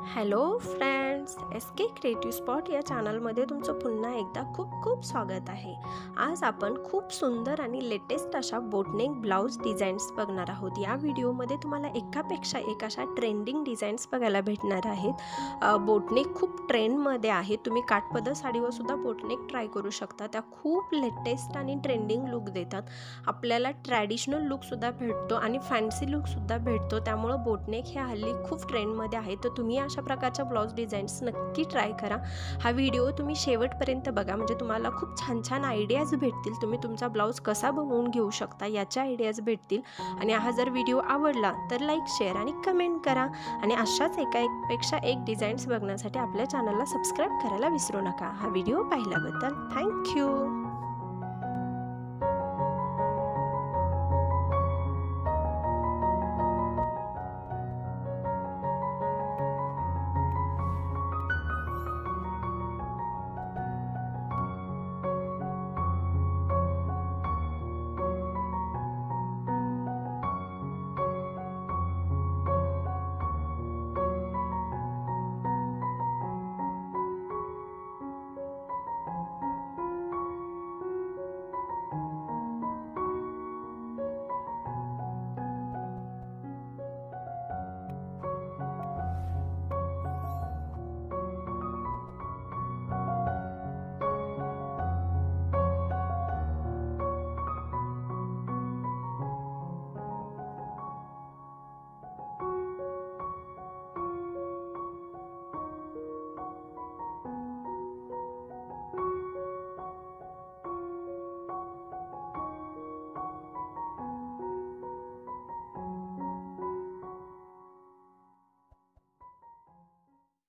Hello friends, S के creative spot या चॅनलमध्ये तुमचं पुन्हा एकदा खूप खूप स्वागत आहे। आज आपण खूप सुंदर आणि लेटेस्ट अशा बोटनेक ब्लाउज डिझाईन्स बघणार आहोत। या व्हिडिओमध्ये तुम्हाला एकापेक्षा एक अशा ट्रेंडिंग डिझाईन्स बघायला भेटणार आहेत। बोटनेक खूप ट्रेंडमध्ये आहे। तुम्ही काठपदर साडीवर सुद्धा बोटनेक ट्राय करू शकता। त्या खूप लेटेस्ट आणि ट्रेंडिंग लुक देतात। आपल्याला ट्रॅडिशनल लुकसुद्धा भेटतो आणि फॅन्सी लुकसुद्धा भेटतो। त्यामुळे बोटनेक हे हल्ली खूप ट्रेंडमध्ये आहे। तर तुम्ही अशा प्रकारच्या ब्लाउज डिझाईन्स नक्की ट्राय करा। हा व्हिडिओ तुम्ही शेवटपर्यंत बघा, म्हणजे तुम्हाला खूप छान छान आयडियाज भेटतील। तुम्ही तुमचा ब्लाउज कसा बनवून घेऊ शकता याच्या आयडियाज भेटतील। आणि हा जर व्हिडिओ आवडला तर लाईक, शेअर आणि कमेंट करा। आणि अशाच एकापेक्षा एक डिझाईन्स बघण्यासाठी आपल्या चॅनलला सबस्क्राईब करायला विसरू नका। हा व्हिडिओ पाहिल्याबद्दल थँक्यू।